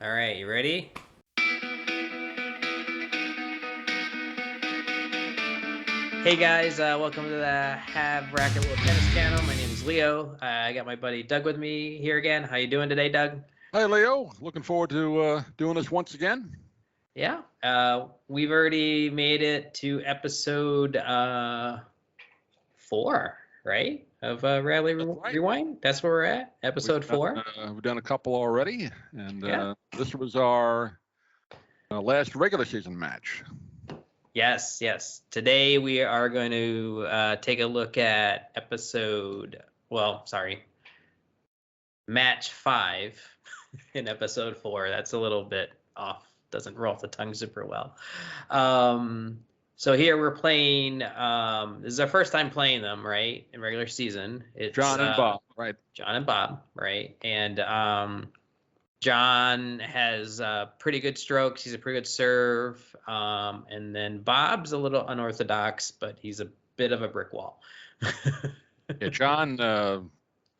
All right, you ready? Hey guys, welcome to the Have Racket Little Tennis channel. My name is Leo. I got my buddy Doug with me here again. How you doing today, Doug? Hi, Leo. Looking forward to doing this once again. Yeah, we've already made it to episode 4, right? Of Rally That's right. Rewind. That's where we're at, episode 4. We've done a couple already, and Yeah. this was our last regular season match. Yes, yes. Today we are going to take a look at match 5 in episode 4. That's a little bit off. Doesn't roll off the tongue super well. So here we're playing. This is our first time playing them, right? In regular season. It's John and Bob, right? John and Bob, right? And John has pretty good strokes. He's a pretty good serve. And then Bob's a little unorthodox, but he's a bit of a brick wall. Yeah, John.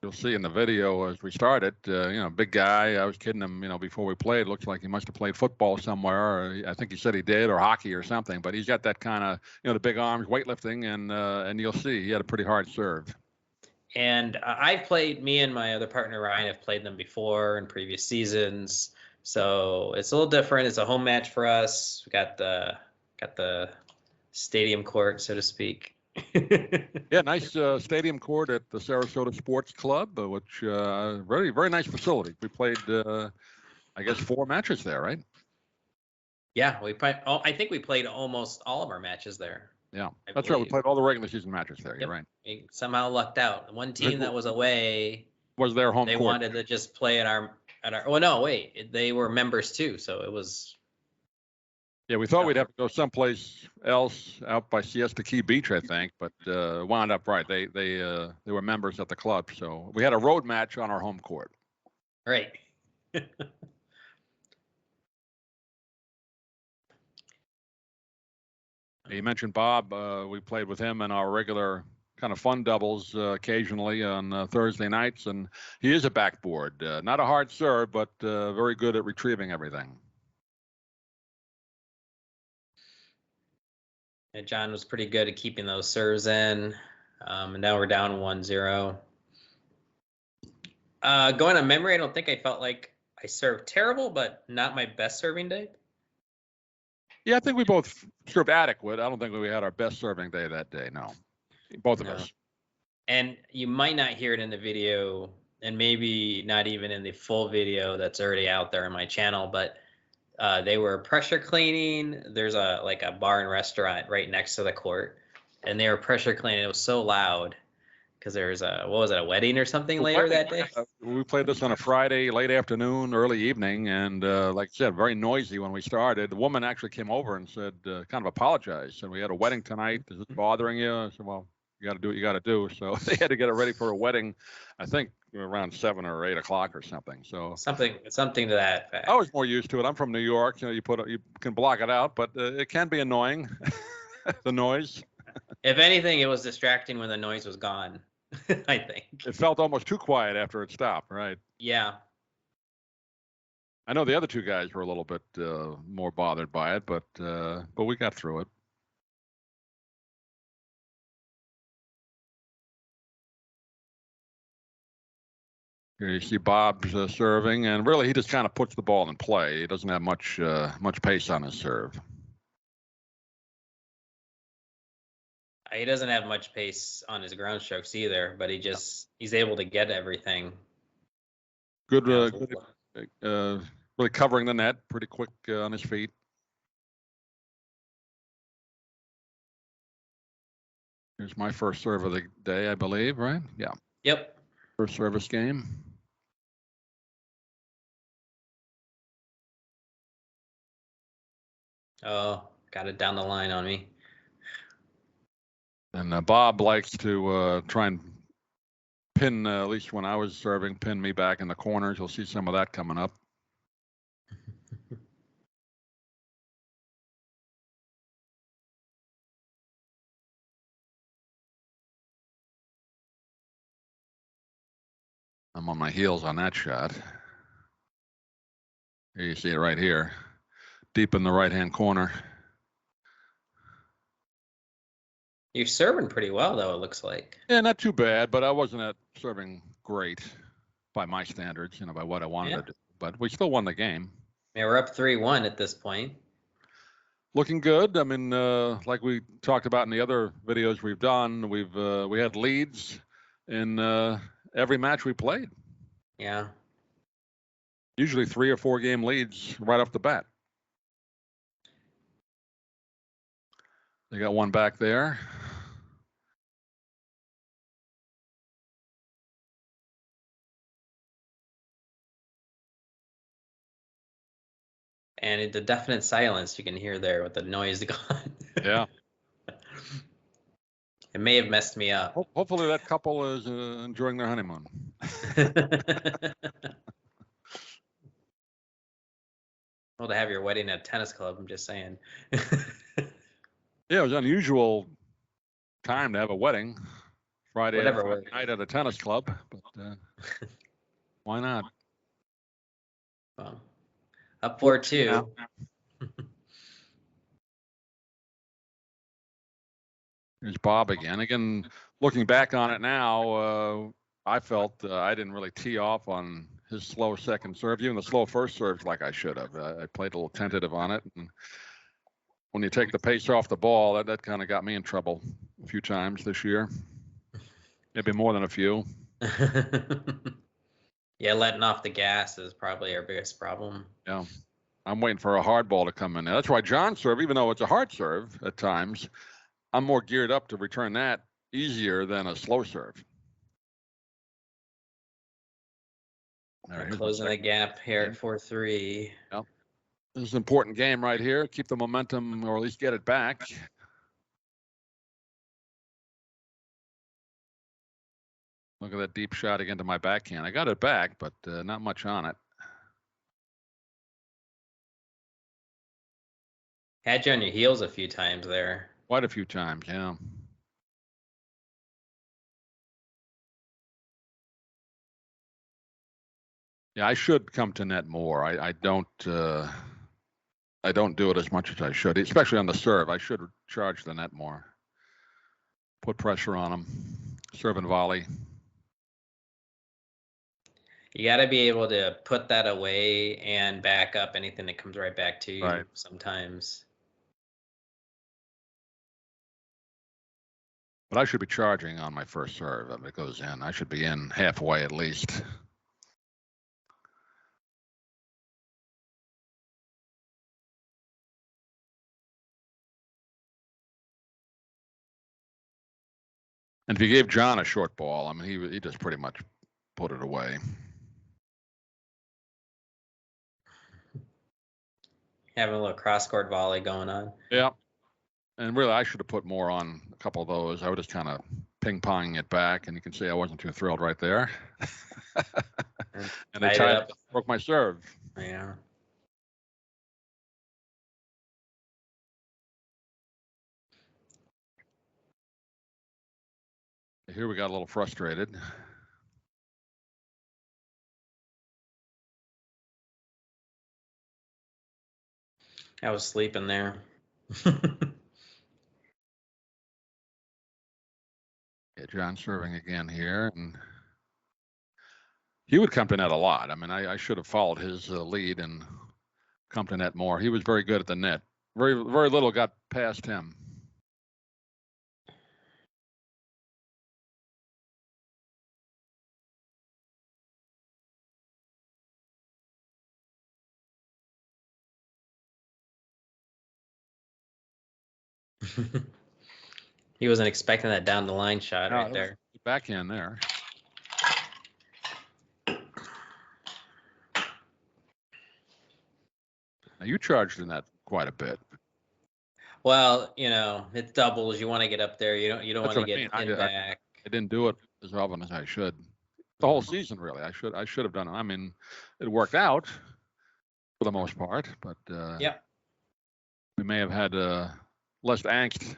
You'll see in the video as we started. Big guy. I was kidding him. Before we played, looks like he must have played football somewhere. Or I think he said he did, or hockey or something. But he's got that kind of, the big arms, weightlifting, and you'll see he had a pretty hard serve. And me and my other partner Ryan have played them before in previous seasons, so it's a little different. It's a home match for us. We got the stadium court, so to speak. Yeah, nice stadium court at the Sarasota Sports Club, which very, very nice facility. We played, I guess, 4 matches there, right? Yeah, I think we played almost all of our matches there. Yeah, that's right. We played all the regular season matches there. Yep. You're right. We somehow lucked out. One team that was away was their home They court. wanted to just play at our. Oh no, wait! They were members too, so it was. Yeah, we thought we'd have to go someplace else out by Siesta Key Beach, I think, but wound up right. They were members at the club, so we had a road match on our home court. Right. You mentioned Bob. We played with him in our regular kind of fun doubles occasionally on Thursday nights, and he is a backboard. Not a hard serve, but very good at retrieving everything. And John was pretty good at keeping those serves in. And now we're down 1-0. Going on memory, I don't think I felt like I served terrible, but not my best serving day. Yeah, I think we both served adequate. I don't think we had our best serving day that day. No, both of us. And you might not hear it in the video, and maybe not even in the full video that's already out there on my channel, but they were pressure cleaning. There's a bar and restaurant right next to the court, and they were pressure cleaning. It was so loud because there's a wedding or something later that day? We played this on a Friday, late afternoon, early evening, and like I said, very noisy when we started. The woman actually came over and said, kind of apologized. Said, we had a wedding tonight. Is this bothering you? I said, well, you got to do what you got to do. So they had to get it ready for a wedding, I think around 7 or 8 o'clock or something. So something to that effect. I was more used to it. I'm from New York. You can block it out, but it can be annoying, the noise. If anything, it was distracting when the noise was gone. I think it felt almost too quiet after it stopped, right? Yeah. I know the other 2 guys were a little bit more bothered by it, but we got through it. Here you see Bob's serving, and really he just kind of puts the ball in play. He doesn't have much pace on his serve. He doesn't have much pace on his ground strokes either, but he's able to get everything. Good, really covering the net, pretty quick on his feet. Here's my first serve of the day, I believe, right? Yeah. Yep. First service game. Oh, got it down the line on me. And Bob likes to try and pin, at least when I was serving, pin me back in the corners. You'll see some of that coming up. I'm on my heels on that shot. Here you see it right here, deep in the right-hand corner. You're serving pretty well, though, it looks like. Yeah, not too bad, but I wasn't at serving great by my standards, by what I wanted to do. But we still won the game. Yeah, we're up 3-1 at this point. Looking good. I mean, like we talked about in the other videos we've done, we had leads in every match we played. Yeah. Usually 3 or 4 game leads right off the bat. They got one back there. And the definite silence you can hear there with the noise gone. Yeah. It may have messed me up. Hopefully that couple is enjoying their honeymoon. Well, to have your wedding at a tennis club, I'm just saying. Yeah, it was an unusual time to have a wedding. Friday Whatever night at a tennis club, but why not? Well, up 4-2. Here's Bob again. Again, looking back on it now, I felt I didn't really tee off on his slow second serve, even the slow first serves like I should have. I played a little tentative on it. And when you take the pace off the ball, that kind of got me in trouble a few times this year. Maybe more than a few. Yeah, letting off the gas is probably our biggest problem. Yeah. I'm waiting for a hard ball to come in there. That's why John's serve, even though it's a hard serve at times, I'm more geared up to return that easier than a slow serve. Closing the gap here at 4-3. Yep. This is an important game right here. Keep the momentum, or at least get it back. Look at that deep shot again to my backhand. I got it back, but not much on it. Had you on your heels a few times there. Quite a few times, yeah. Yeah, I should come to net more. I don't do it as much as I should, especially on the serve. I should charge the net more. Put pressure on them. Serve and volley. You got to be able to put that away and back up anything that comes right back to you sometimes. But I should be charging on my first serve if it goes in. I should be in halfway at least. And if you gave John a short ball, I mean, he just pretty much put it away. Having a little cross-court volley going on. Yeah. And really, I should have put more on a couple of those. I was just kind of ping-ponging it back, and you can see I wasn't too thrilled right there. And they tied up, broke my serve. Yeah. Here we got a little frustrated. I was sleeping there. Yeah, John serving again here, and he would come to net a lot. I mean, I should have followed his lead and come to net more. He was very good at the net. Very little got past him. He wasn't expecting that down the line shot right there. Backhand there. Now you charged in that quite a bit. Well, it doubles. You want to get up there. You don't want to get in back. I didn't do it as often as I should. The whole season, really. I should have done it. I mean, it worked out for the most part, but yeah, we may have had less angst.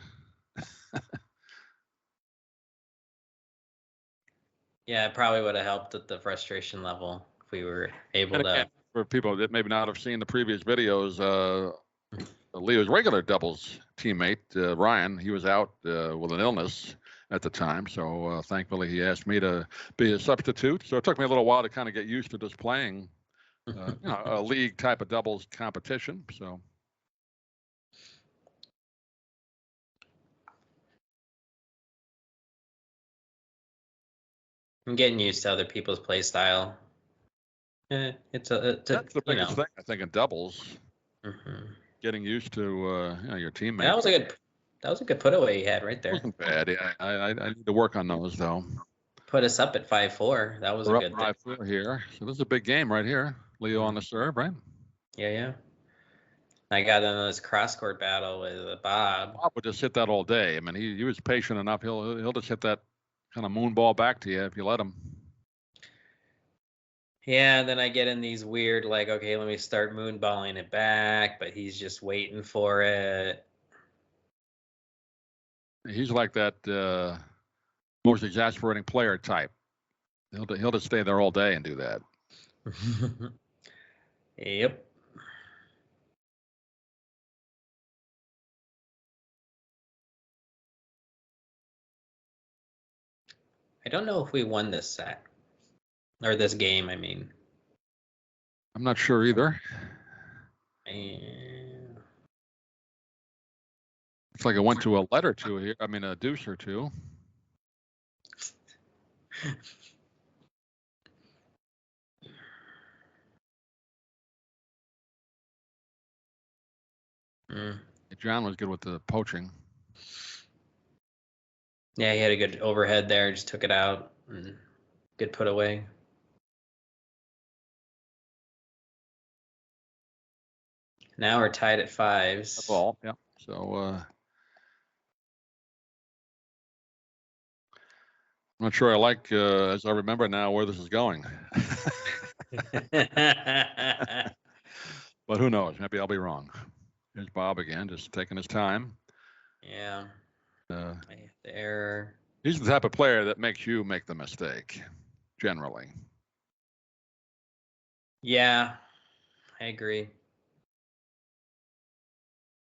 Yeah, it probably would have helped at the frustration level if we were able to for people that maybe not have seen the previous videos, Leo's regular doubles teammate, Ryan, he was out with an illness at the time. So thankfully he asked me to be a substitute. So it took me a little while to kind of get used to just playing a league type of doubles competition. So. I'm getting used to other people's play style. That's the biggest thing, I think, in doubles. Mm-hmm. Getting used to your teammates. That was a good put away you had right there. It wasn't bad. Yeah, I need to work on those though. Put us up at 5-4. That was a good thing. 5-4 here. So this is a big game right here. Leo on the serve, right? Yeah. I got into this cross court battle with Bob. Bob would just hit that all day. I mean, he was patient enough. He'll just hit that kind of moon ball back to you if you let him. Yeah, and then I get in these weird, like, okay, let me start moonballing it back, but he's just waiting for it. He's like that most exasperating player type. He'll just stay there all day and do that. Yep. I don't know if we won this set. Or this game, I mean. I'm not sure either. It's like it went to a lead or two here. I mean, a deuce or two. John was good with the poaching. Yeah, he had a good overhead there. Just took it out. Good put away. Now we're tied at 5s. That's all. Yeah. So I'm not sure I like, as I remember now, where this is going. But who knows? Maybe I'll be wrong. Here's Bob again, just taking his time. Yeah. The error. He's the type of player that makes you make the mistake, generally. Yeah, I agree.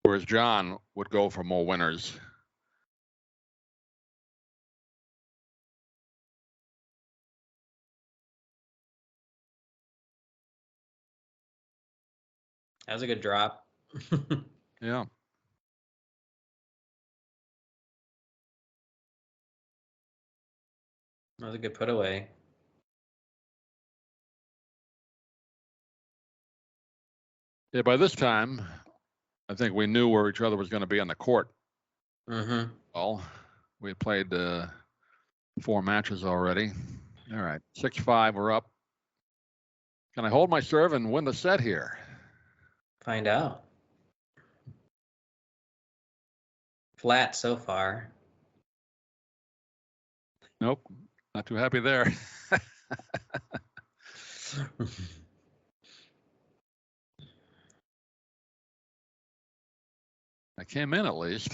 Whereas John would go for more winners. That was a good drop. Yeah. That was a good put away. Yeah, by this time, I think we knew where each other was going to be on the court. Well, we had played 4 matches already. All right, 6-5, we're up. Can I hold my serve and win the set here? Find out. Flat so far. Nope, not too happy there. I came in at least.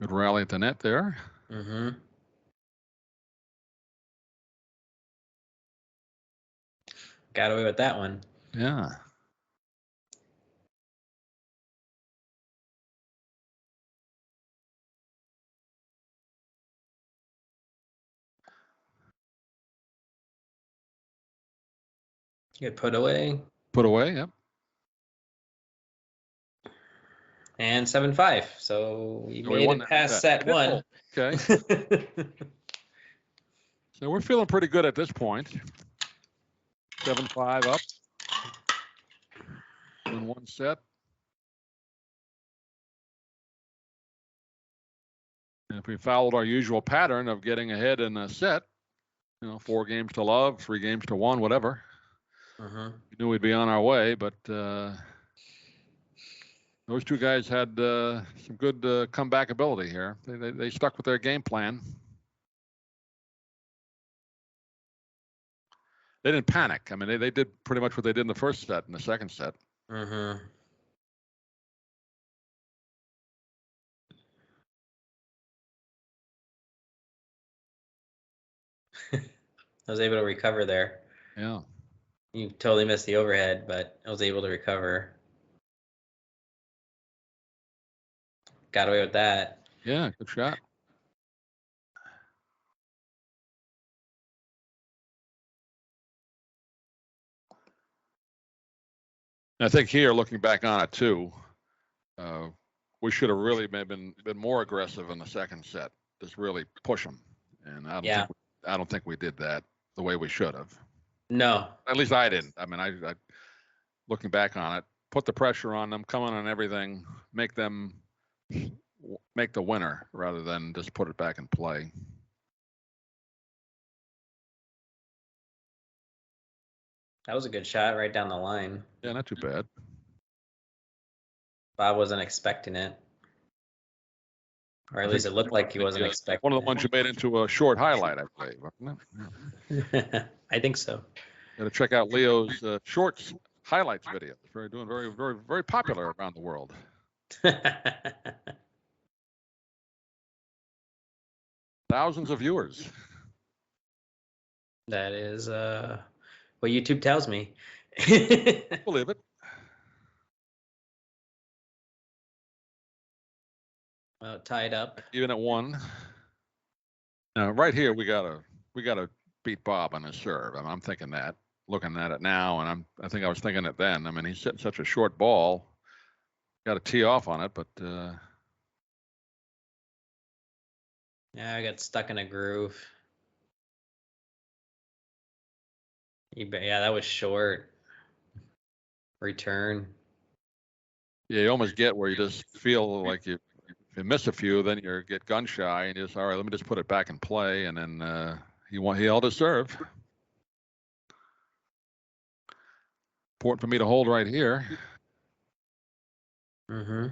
Good rally at the net there. Got away with that one. Yeah. Good put away. Put away, yep. And 7-5. So we made it past set 1. Okay. So we're feeling pretty good at this point. 7-5 up in 1 set. And if we followed our usual pattern of getting ahead in a set, 4 games to love, 3 games to 1, whatever. We knew we'd be on our way, but those 2 guys had some good comeback ability here. They stuck with their game plan. They didn't panic. I mean, they did pretty much what they did in the first set and the second set. I was able to recover there. Yeah. You totally missed the overhead, but I was able to recover. Got away with that. Yeah, good shot. I think here, looking back on it too, we should have really been more aggressive in the second set. Just really push them, and I don't think we did that the way we should have. No. At least I didn't. I mean, I looking back on it, put the pressure on them, come on everything, make the winner rather than just put it back in play. That was a good shot right down the line. Yeah, not too bad. Bob wasn't expecting it. Or at least it looked like he wasn't expecting one of the ones you made into a short highlight, I believe, wasn't it? I think so. Got to check out Leo's shorts highlights video. It's very popular around the world. Thousands of viewers. That is what YouTube tells me. Believe it. Well, tied up. Even at 1. Now, right here, we gotta beat Bob on his serve. I'm thinking that, looking at it now, and I think I was thinking it then. I mean, he's hitting such a short ball. Got to tee off on it, but yeah, I got stuck in a groove. Yeah, that was short. Return. Yeah, you almost get where you just feel like if you miss a few, then you get gun shy and you just, all right, let me just put it back in play, and then he held his serve. Important for me to hold right here. Mm-hmm.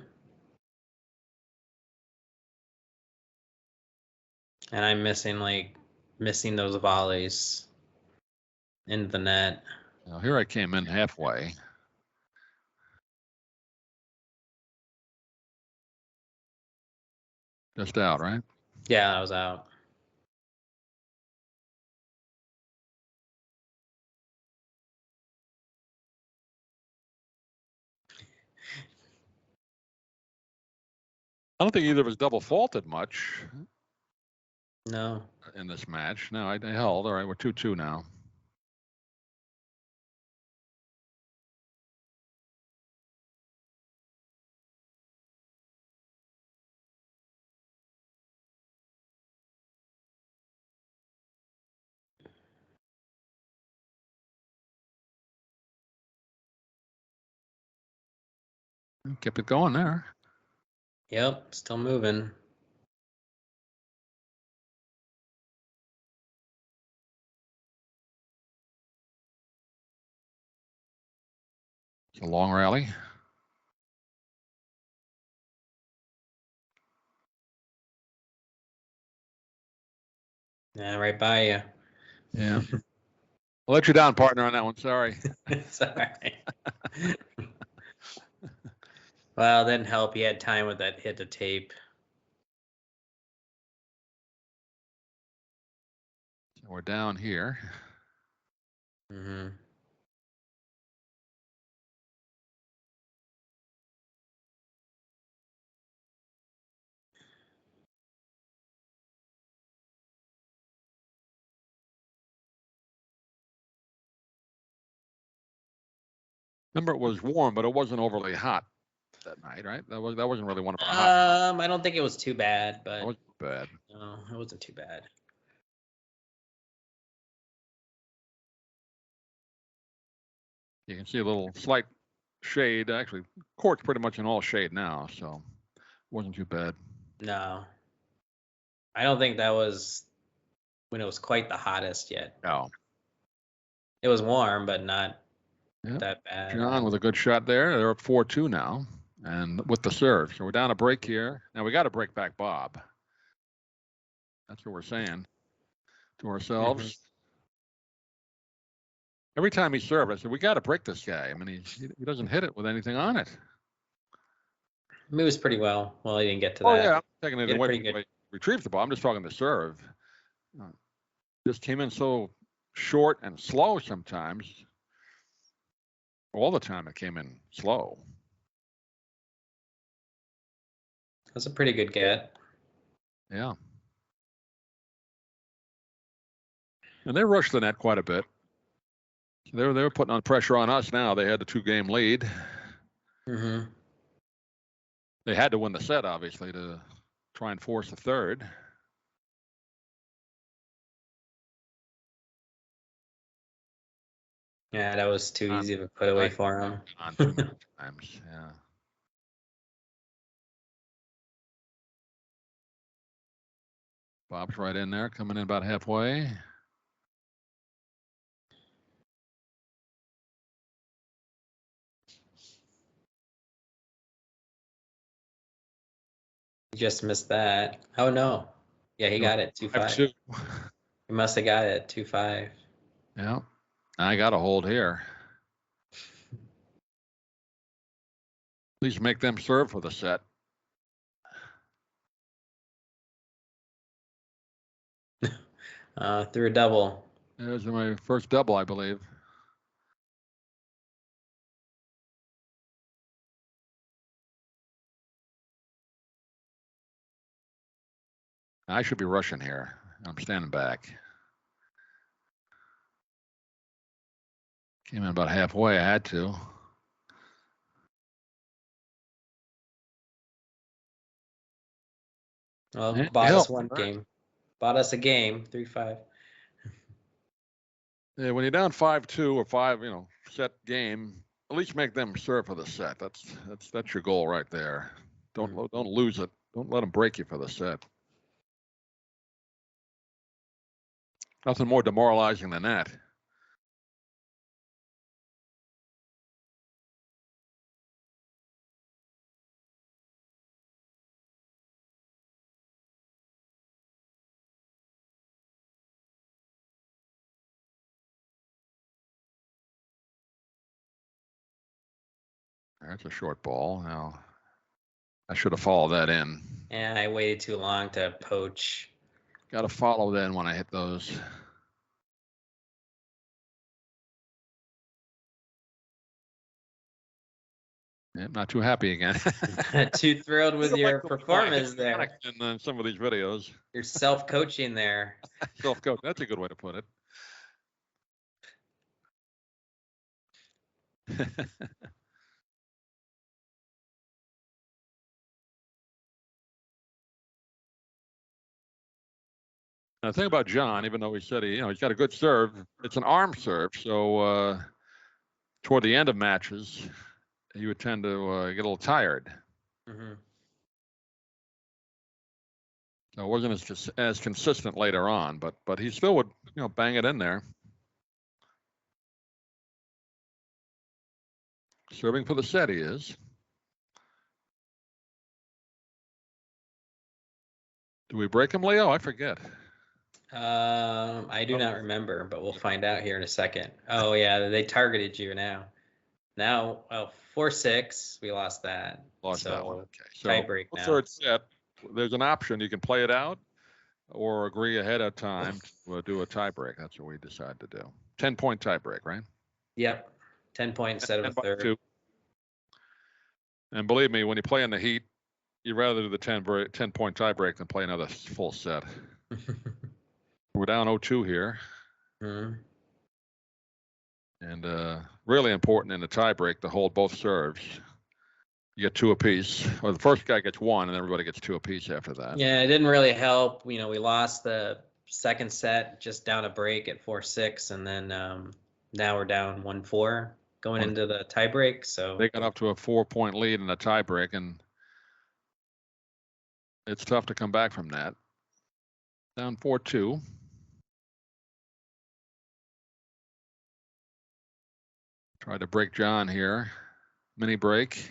And I'm missing those volleys into the net. Now here I came in halfway. Just out, right? Yeah, I was out. I don't think either of us double faulted much. No. In this match. No, I held. All right, we're 2-2 now. Kept it going there. Yep, still moving. It's a long rally. Yeah, right by you. Yeah. I'll let you down, partner, on that one. Sorry. It's all right. Well, it didn't help. He had time with that hit to tape. So we're down here. Mm-hmm. Remember, it was warm, but it wasn't overly hot that night, right? That wasn't really one of our hot. I don't think it was too bad, but it wasn't bad. No, it wasn't too bad. You can see a little slight shade. Actually, court's pretty much in all shade now, so it wasn't too bad. No. I don't think that was when it was quite the hottest yet. No. It was warm, but not that bad. John with a good shot there. They're up 4-2 now, and with the serve. So we're down a break here. Now we got to break back Bob. That's what we're saying to ourselves. Mm-hmm. Every time he served, I said, we got to break this guy. I mean, he doesn't hit it with anything on it. Moves pretty well. Well, he didn't get to that. Oh, yeah. I'm taking it away. Retrieve the ball. I'm just talking the serve. just came in so short and slow sometimes. All the time it came in slow. That's a pretty good get. Yeah. And they rushed the net quite a bit. They were putting on pressure on us now. They had the 2-game lead. Mm-hmm. They had to win the set, obviously, to try and force a third. Yeah, that was too easy of a put away for him. On too many times, yeah. Bob's right in there, coming in about halfway. Just missed that. Oh no. Yeah, he got it 2-5. He must have got it 2-5. Yeah. I got a hold here. Please make them serve for the set. Threw a double. There's my first double, I believe. I should be rushing here. I'm standing back. Came in about halfway. I had to. Well, bought us one game. Bought us a game, 3-5. Yeah, when you're down 5-2 or 5, set game, at least make them serve for the set. That's your goal right there. Don't lose it. Don't let them break you for the set. Nothing more demoralizing than that. That's a short ball. Now, I should have followed that in. Yeah, I waited too long to poach. Got to follow that in when I hit those. Yeah, not too happy again. Too thrilled with your performance there. In some of these videos. You're self-coaching there. Self-coach. That's a good way to put it. The thing about John, even though he said he's got a good serve, it's an arm serve. So toward the end of matches, he would tend to get a little tired. Mm-hmm. So it wasn't as consistent later on, but he still would bang it in there. Serving for the set, he is. Do we break him, Leo? I forget. I do not remember, but we'll find out here in a second. Oh yeah, they targeted you now. Now, 4-6, we lost that. Lost that one. Okay. So tie break now. Third set, there's an option. You can play it out or agree ahead of time to do a tie break. That's what we decided to do. 10-point tie break, right? Yep. 10 points instead of a third. 2. And believe me, when you play in the heat, you'd rather do the 10-point tie break than play another full set. We're down 0-2 here. Mm-hmm. And really important in the tie break to hold both serves. You get 2 apiece, or the first guy gets 1, and everybody gets 2 apiece after that. Yeah, it didn't really help. We lost the second set just down a break at 4-6, and then now we're down 1-4 going into the tie break. So they got up to a 4-point lead in a tie break, and it's tough to come back from that. Down 4-2. Tried to break John here. Mini break.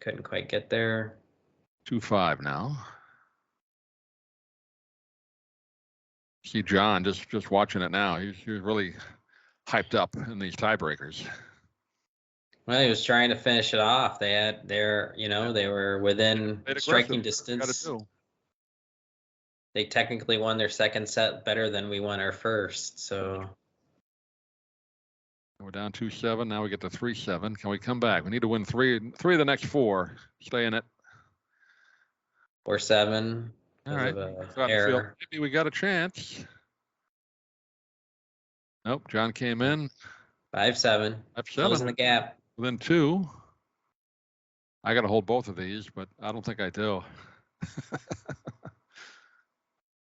Couldn't quite get there. 2-5 now. See John just watching it now. He's really hyped up in these tiebreakers. Well, he was trying to finish it off. They were within striking distance. they technically won their second set better than we won our first. So we're down 2-7. Now we get to 3-7. Can we come back? We need to win three of the next 4. Stay in it. 4-7 All because right. of Starting to feel error. maybe we got a chance. Nope. John came in. 5-7. 5-7. Closing the gap. Within 2. I got to hold both of these, but I don't think I do.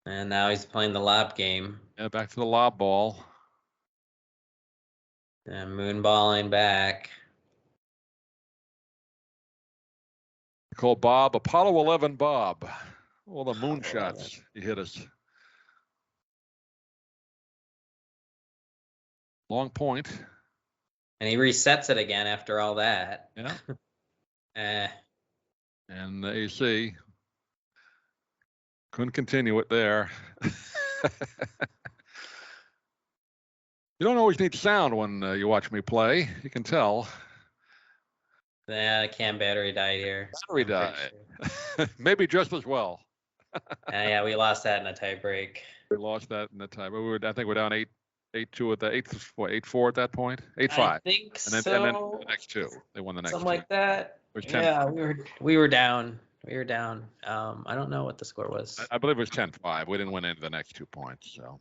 And now he's playing the lob game. Yeah, back to the lob ball. And moonballing back. Call Bob Apollo 11 Bob. All the moon shots he hit us. Long point. And he resets it again after all that. Yeah. And the AC couldn't continue it there. You don't always need sound when you watch me play. You can tell. Yeah, the cam battery died here. Battery died. Sure. Maybe just as well. Yeah, we lost that in a tie break. We lost that in the tie. I think we're down 8-2 at the 8-4 at that point. 8-5. I think and then, so. And then the next 2. They won the next 2. Something like that. It was 10. Yeah, we were down. We were down. I don't know what the score was. I believe it was 10-5. We didn't win any of the next 2 points. So.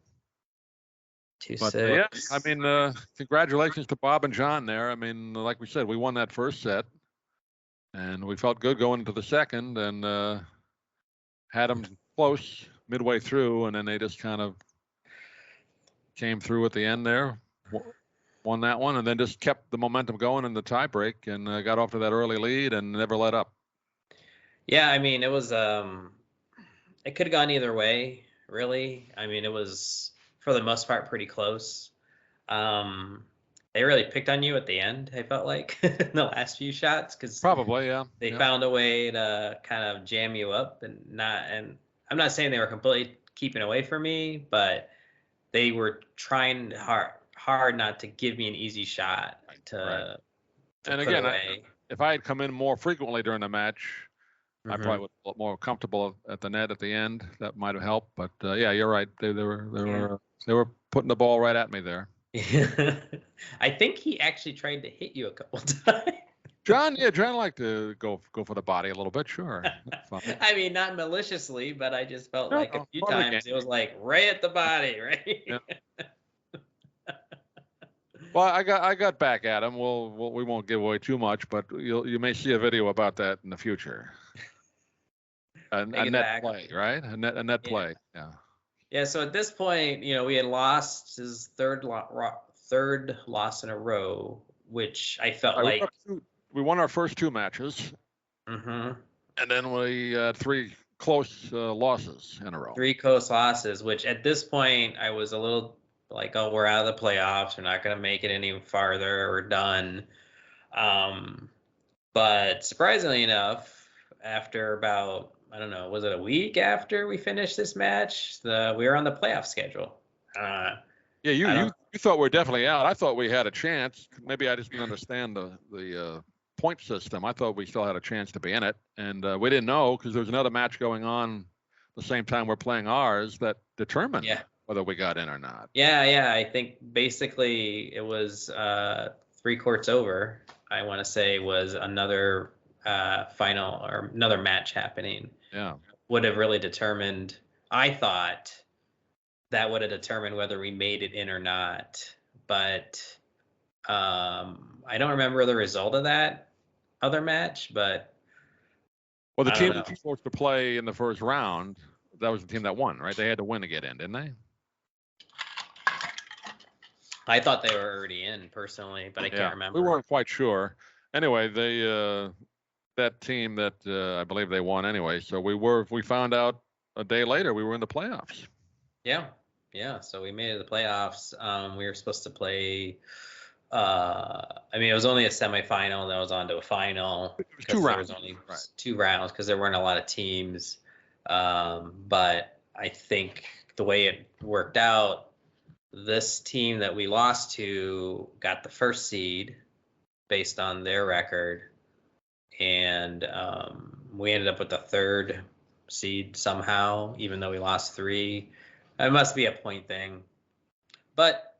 2-6. Yeah, I mean, congratulations to Bob and John there. I mean, like we said, we won that first set, and we felt good going into the second, and had them close midway through, and then they just kind of came through at the end there, won that one, and then just kept the momentum going in the tiebreak, and got off to that early lead and never let up. Yeah, I mean, it was it could have gone either way, really. I mean, it was, for the most part, pretty close. They really picked on you at the end, I felt like, in the last few shots, because probably, yeah, they found a way to kind of jam you up, and I'm not saying they were completely keeping away from me, but they were trying hard not to give me an easy shot to and put again, away. If I had come in more frequently during the match, I probably would be more comfortable at the net at the end. That might have helped, but yeah, you're right. They were putting the ball right at me there. I think he actually tried to hit you a couple times. John liked to go for the body a little bit, sure. I mean, not maliciously, but I just felt like a few times it was like right at the body, right? Yeah. Well, I got back at him. We won't give away too much, but you may see a video about that in the future. A net play, right? A net play, yeah. Yeah. So at this point, we had lost his third loss in a row, which I felt like we won our first 2 matches, and then we had 3 close losses in a row. 3 close losses, which at this point I was a little like, oh, we're out of the playoffs. We're not going to make it any farther. We're done. But surprisingly enough, after about, I don't know, was it a week after we finished this match, we were on the playoff schedule. Yeah, you thought we were definitely out. I thought we had a chance. Maybe I just didn't understand the point system. I thought we still had a chance to be in it, and we didn't know because there was another match going on the same time we're playing ours that determined whether we got in or not. Yeah. I think basically it was 3 courts over, I want to say, was another final or another match happening. Yeah. Would have really determined, I thought, that would have determined whether we made it in or not. But I don't remember the result of that other match, but well, the team that was supposed to play in the first round, that was the team that won, right? They had to win to get in, didn't they? I thought they were already in personally, but I can't remember. We weren't quite sure. Anyway, that team that I believe they won anyway. So we found out a day later we were in the playoffs. Yeah. So we made it to the playoffs. We were supposed to play. I mean, it was only a semifinal, then it was on to a final. It was 2 rounds. There was only 2 rounds because there weren't a lot of teams. But I think the way it worked out, this team that we lost to got the first seed based on their record, and we ended up with the third seed somehow, even though we lost 3. It must be a point thing. But,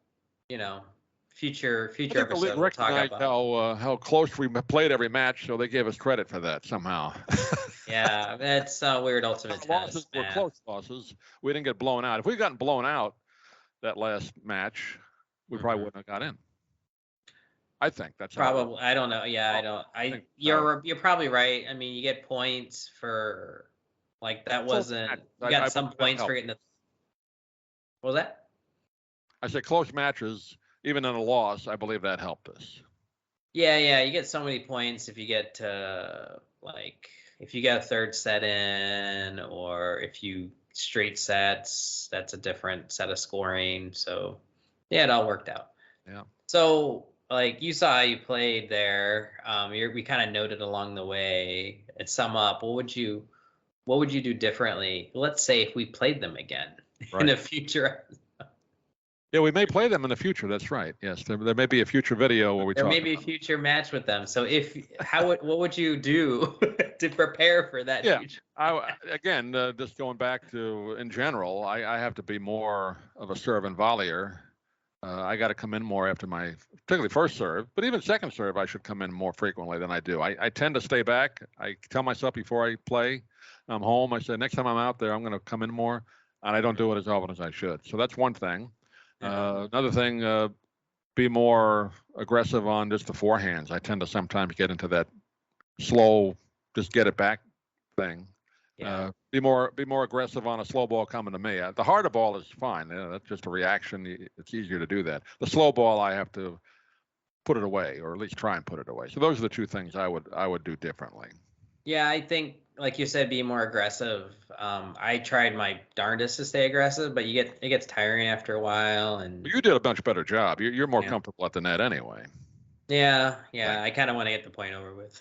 you know, future I think the league episode we'll talk recognized about. how close we played every match, so they gave us credit for that somehow. Yeah, that's weird ultimate Our losses test, were man. close losses. We didn't get blown out. If we'd gotten blown out that last match, we probably wouldn't have got in. I think that's probably. I don't know. Yeah, I don't. You're probably right. I mean, you get points for like that wasn't. You got some points for getting the. What was that? I said close matches, even in a loss. I believe that helped us. Yeah. You get so many points if you get like if you get a third set in, or if you straight sets, that's a different set of scoring. So yeah, it all worked out. Yeah. So like you saw how you played there. We kind of noted along the way. And sum up, what would you do differently? Let's say if we played them again in the future. Yeah, we may play them in the future. That's right. Yes, there may be a future video where we talk. There may be a future match with them. So what would you do to prepare for that future? Again, just going back to in general, I have to be more of a serve and volleyer. I got to come in more after my particularly first serve, but even second serve, I should come in more frequently than I do. I tend to stay back. I tell myself before I play, I'm home. I say next time I'm out there, I'm going to come in more, and I don't do it as often as I should. So that's one thing. Another thing, be more aggressive on just the forehands. I tend to sometimes get into that slow, just get it back thing. Yeah. Be more aggressive on a slow ball coming to me. The harder ball is fine. That's just a reaction. It's easier to do that. The slow ball, I have to put it away, or at least try and put it away. So those are the 2 things I would do differently. Yeah, I think, like you said, be more aggressive. I tried my darndest to stay aggressive, but it gets tiring after a while. And you did a much better job. You're more comfortable at the net anyway. Yeah. I kind of want to get the point over with.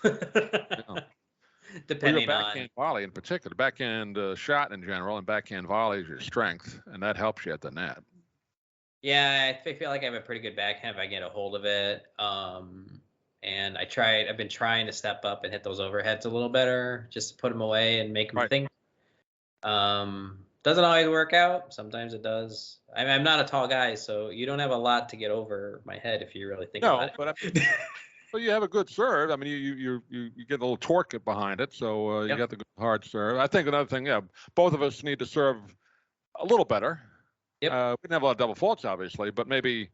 Depending on backhand volley in particular, backhand shot in general, and backhand volley is your strength, and that helps you at the net. Yeah, I feel like I have a pretty good backhand if I get a hold of it. And I've been trying to step up and hit those overheads a little better, just to put them away and make them think. Doesn't always work out. Sometimes it does. I'm not a tall guy, so you don't have a lot to get over my head if you really think about it. But you have a good serve. I mean, you get a little torque behind it, so you got the good hard serve. I think another thing, both of us need to serve a little better. We didn't have a lot of double faults, obviously, but maybe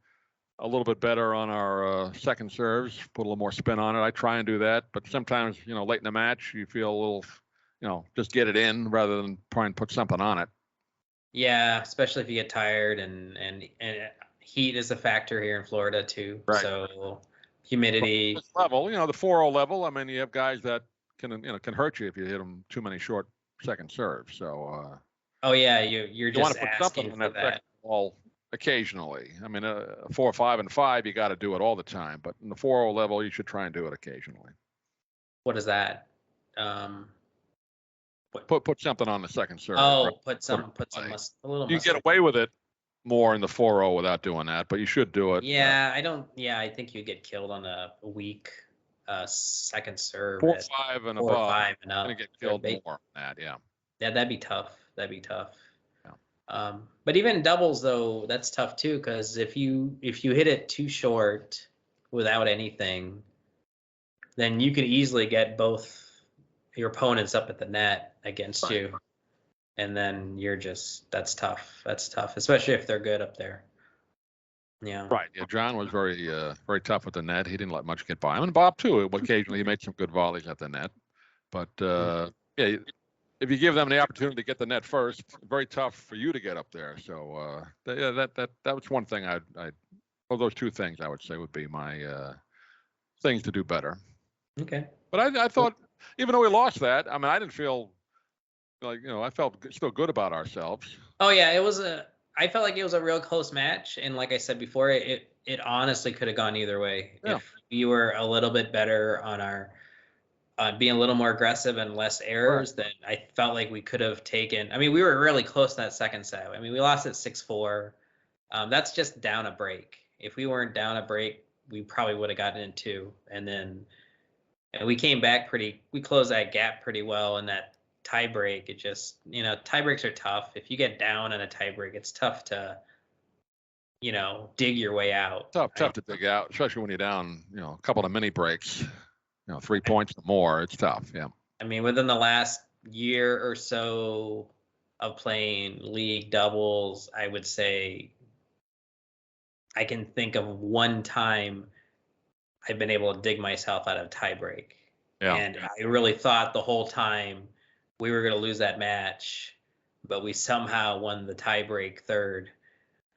a little bit better on our second serves, put a little more spin on it. I try and do that, but sometimes, late in the match, you feel a little, just get it in rather than try and put something on it. Yeah, especially if you get tired, and heat is a factor here in Florida too. Right. So humidity. This level, the 4-0 level. I mean, you have guys that can hurt you if you hit them too many short second serves. So. Oh yeah, you're just want to put something on that second ball occasionally. I mean, 4, 5, and 5, you got to do it all the time. But in the 4-0 level, you should try and do it occasionally. What is that? Put something on the second serve. Oh, right? put some a little. You can get away with it more in the 4-0 without doing that, but you should do it. Yeah, I think you get killed on a weak second serve. 4, 5, and above. 5 and up. You're gonna get killed more on that. Yeah. Yeah, that'd be tough. Yeah. But even doubles though, that's tough too, because if you hit it too short without anything, then you can easily get both your opponents up at the net against you, and then that's tough. That's tough, especially if they're good up there. Yeah. Right. Yeah. John was very tough with the net. He didn't let much get by him, and Bob too. Occasionally, he made some good volleys at the net, but if you give them the opportunity to get the net first, very tough for you to get up there. So that was one thing those 2 things I would say would be my things to do better. Okay. But I thought, even though we lost that, I mean, I didn't feel like, I felt still good about ourselves. Oh yeah, I felt like it was a real close match, and like I said before, it honestly could have gone either way. Yeah. If you were a little bit better on our being a little more aggressive and less errors, then I felt like we could have taken. I mean, we were really close to that second set. I mean, we lost at 6-4. That's just down a break. If we weren't down a break, we probably would have gotten in 2. And then we came back we closed that gap pretty well in that tie break, it just, tie breaks are tough. If you get down on a tie break, it's tough to, dig your way out. Tough to dig out, especially when you're down, a couple of mini breaks, 3 points or more. It's tough. Yeah. I mean, within the last year or so of playing league doubles, I would say I can think of one time I've been able to dig myself out of tie break. Yeah. And I really thought the whole time we were going to lose that match, but we somehow won the tie break third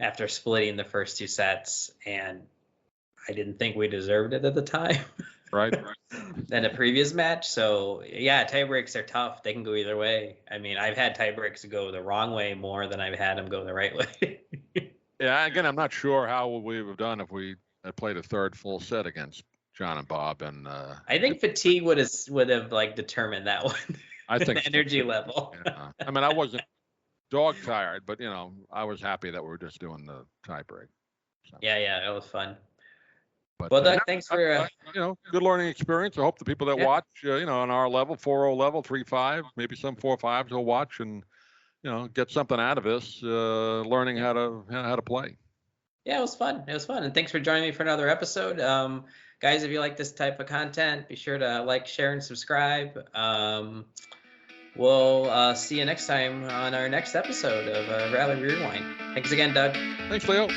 after splitting the first 2 sets. And I didn't think we deserved it at the time. Right. Than a previous match. So yeah, tie breaks are tough. They can go either way. I mean, I've had tie breaks go the wrong way more than I've had them go the right way. Yeah. Again, I'm not sure how we would have done if we had played a third full set against John and Bob. And I think fatigue would have like determined that one. I think the energy level. Yeah. I mean, I wasn't dog tired, but I was happy that we were just doing the tie break. So. Yeah, it was fun. But, well, Doug, thanks for good learning experience. I hope the people that watch, on our level, 4.0 level, 3.5, maybe some 4.5s will watch and get something out of this, learning how to play. Yeah, it was fun. And thanks for joining me for another episode. Guys, if you like this type of content, be sure to like, share, and subscribe. We'll see you next time on our next episode of Rally Rewind. Thanks again, Doug. Thanks, Leo.